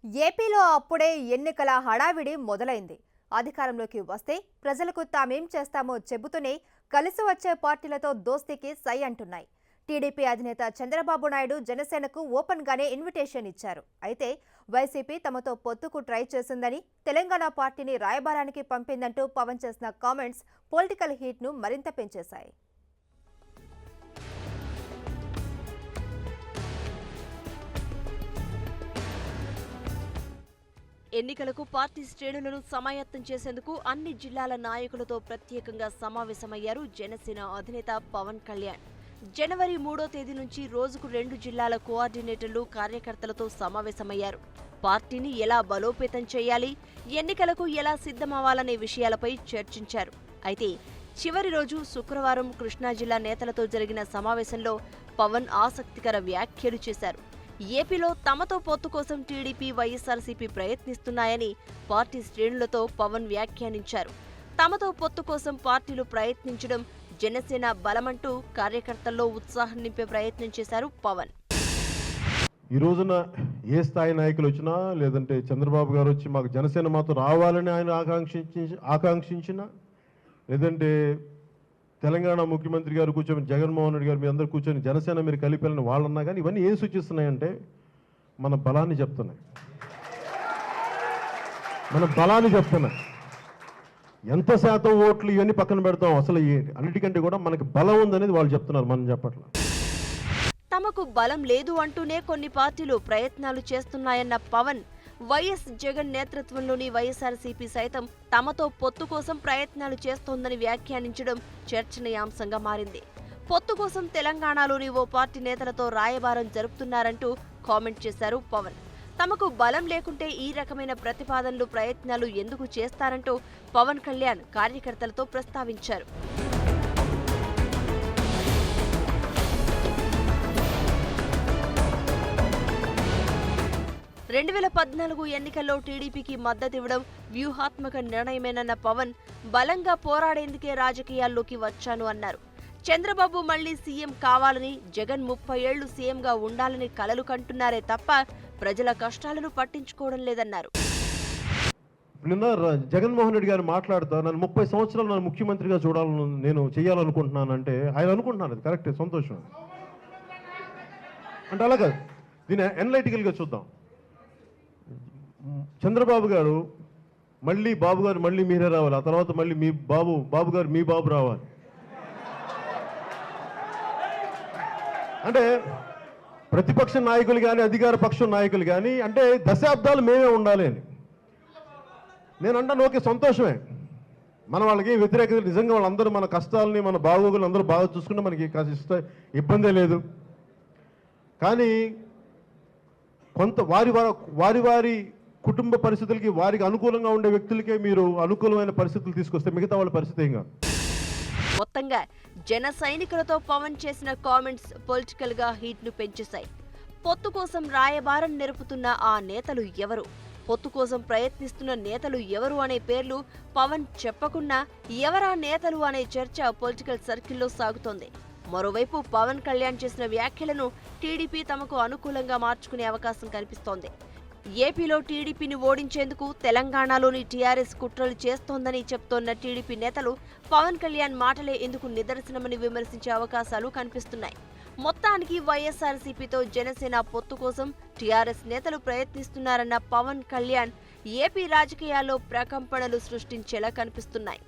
ఏపీలో అప్పుడే ఎన్నికల హడావిడి మొదలైంది. అధికారంలోకి వస్తే ప్రజలకు తామేం చేస్తామో చెబుతూనే కలిసి వచ్చే పార్టీలతో దోస్తీకి సై అంటున్నాయి. టీడీపీ అధినేత చంద్రబాబు నాయుడు జనసేనకు ఓపెన్ గానే ఇన్విటేషన్ ఇచ్చారు. అయితే వైసీపీ తమతో పొత్తుకు ట్రై చేసిందని, తెలంగాణ పార్టీని రాయబారానికి పంపిందంటూ పవన్ చేసిన కామెంట్స్ పొలిటికల్ హీట్ ను మరింత పెంచేశాయి. ఎన్నికలకు పార్టీ శ్రేణులను సమాయత్తం చేసేందుకు అన్ని జిల్లాల నాయకులతో ప్రత్యేకంగా సమావేశమయ్యారు జనసేన అధినేత పవన్ కళ్యాణ్. జనవరి 3వ తేదీ నుంచి రోజుకు 2 జిల్లాల కోఆర్డినేటర్లు, కార్యకర్తలతో సమావేశమయ్యారు. పార్టీని ఎలా బలోపేతం చేయాలి, ఎన్నికలకు ఎలా సిద్ధమవ్వాలనే విషయాలపై చర్చించారు. అయితే చివరి రోజు శుక్రవారం కృష్ణా జిల్లా నేతలతో జరిగిన సమావేశంలో పవన్ ఆసక్తికర వ్యాఖ్యలు చేశారు. ఏపీలో తమతో పొత్తు కోసం టీడీపీ, వైఎస్ఆర్సీపీ ప్రయత్నిస్తున్నాయని పార్టీ శ్రేణులతో పవన్ వ్యాఖ్యానించారు. తమతో పొత్తు కోసం పార్టీలు ప్రయత్నించడం జనసేన బలమంటూ కార్యకర్తల్లో ఉత్సాహం నింపే ప్రయత్నం చేశారు పవన్. ఈ రోజున ఏ స్థాయి నాయకులు వచ్చినా, లేదంటే చంద్రబాబు గారు వచ్చి మాకు జనసేన మాతో రావాలని ఆయన ఆకాంక్షించిన, లేదంటే తెలంగాణ ముఖ్యమంత్రి గారు కూర్చొని జగన్మోహన్ రెడ్డి గారు మీ అందరూ కూర్చొని జనసేన మీరు కలిపాలని వాళ్ళన్నా కానీ ఇవన్నీ ఏం సూచిస్తున్నాయంటే మన బలాన్ని చెప్తున్నాయి. మన బలాన్ని చెప్తున్నాయి. ఎంత శాతం ఓట్లు ఇవన్నీ పక్కన పెడతాం, అసలు అన్నిటికంటే కూడా మనకి బలం ఉందనేది వాళ్ళు చెప్తున్నారు, మనం చెప్పట్ల. తమకు బలం లేదు అంటూనే కొన్ని పార్టీలు ప్రయత్నాలు చేస్తున్నాయన్న పవన్, వైఎస్ జగన్ నేతృత్వంలోని వైఎస్ఆర్సీపీ సైతం తమతో పొత్తు కోసం ప్రయత్నాలు చేస్తోందని వ్యాఖ్యానించడం చర్చనీయాంశంగా మారింది. పొత్తు కోసం తెలంగాణలోని ఓ పార్టీ నేతలతో రాయబారం జరుపుతున్నారంటూ కామెంట్ చేశారు పవన్. తమకు బలం లేకుంటే ఈ రకమైన ప్రతిపాదనలు, ప్రయత్నాలు ఎందుకు చేస్తారంటూ పవన్ కళ్యాణ్ కార్యకర్తలతో ప్రస్తావించారు. 2014 ఎన్నికల్లో టీడీపీకి మద్దతివ్వడం వ్యూహాత్మక నిర్ణయమేనన్న పవన్, బలంగా పోరాడేందుకే రాజకీయాల్లోకి వచ్చాను అన్నారు. చంద్రబాబు మళ్లీ సీఎం కావాలని, జగన్ 30 ఏళ్లు సీఎంగా ఉండాలని కలలు కంటున్నారే తప్ప ప్రజల కష్టాలను పట్టించుకోవడం లేదన్నారు. నిన్న జగన్మోహన్ రెడ్డి గారు మాట్లాడుతూ నన్ను 30 సంవత్సరాలు నన్ను ముఖ్యమంత్రిగా చూడాలని నేను చేయాలనుకుంటున్నానంటే ఆయన అనుకుంటున్నాను, అది కరెక్టే, సంతోషం. అంటే అలాగా దీన్ని ఎనలైటికల్గా చూద్దాం. చంద్రబాబు గారు మళ్ళీ బాబు గారు మళ్ళీ మీరే రావాలి, ఆ తర్వాత మళ్ళీ మీ బాబు గారు మీ బాబు రావాలి అంటే ప్రతిపక్ష నాయకులు కానీ అధికార పక్షం నాయకులు కానీ అంటే దశాబ్దాలు మేమే ఉండాలి అని నేను అంటాను. ఓకే, సంతోషమే, మన వాళ్ళకి వ్యతిరేకత నిజంగా వాళ్ళందరూ మన కష్టాలని, మన బాగోగులు అందరూ బాగా చూసుకుంటే మనకి ఇబ్బందే లేదు. కానీ కొంత వారి కుటుంబ పరిస్థితులకి, వారికి అనుకూలంగా ఉండే వ్యక్తులకే మీరు అనుకూలమైన పరిస్థితులు తీసుకొస్తే మిగతా వాళ్ళ పరిస్థితి ఏం కాదు. మొత్తంగా జన సైనికులతో పవన్ చేసిన కామెంట్స్ పొలిటికల్ గా హీట్ ను పెంచేశాయి. పొత్తు కోసం రాయబారం నెరుపుతున్న ఆ నేతలు ఎవరు, పొత్తు కోసం ప్రయత్నిస్తున్న నేతలు ఎవరు అనే పేర్లు పవన్ చెప్పకున్నా ఎవరా నేతలు అనే చర్చ పొలిటికల్ సర్కిల్లో సాగుతోంది. మరోవైపు పవన్ కళ్యాణ్ చేసిన వ్యాఖ్యలను టీడీపీ తమకు అనుకూలంగా మార్చుకునే అవకాశం కనిపిస్తోంది. ఏపీలో టీడీపీని ఓడించేందుకు తెలంగాణలోని టీఆర్ఎస్ కుట్రలు చేస్తోందని చెప్తోన్న టీడీపీ నేతలు పవన్ కళ్యాణ్ మాటలే ఎందుకు నిదర్శనమని విమర్శించే అవకాశాలు కనిపిస్తున్నాయి. మొత్తానికి వైఎస్ఆర్సీపీతో జనసేన పొత్తు కోసం టీఆర్ఎస్ నేతలు ప్రయత్నిస్తున్నారన్న పవన్ కళ్యాణ్ ఏపీ రాజకీయాల్లో ప్రకంపనలు సృష్టించేలా కనిపిస్తున్నాయి.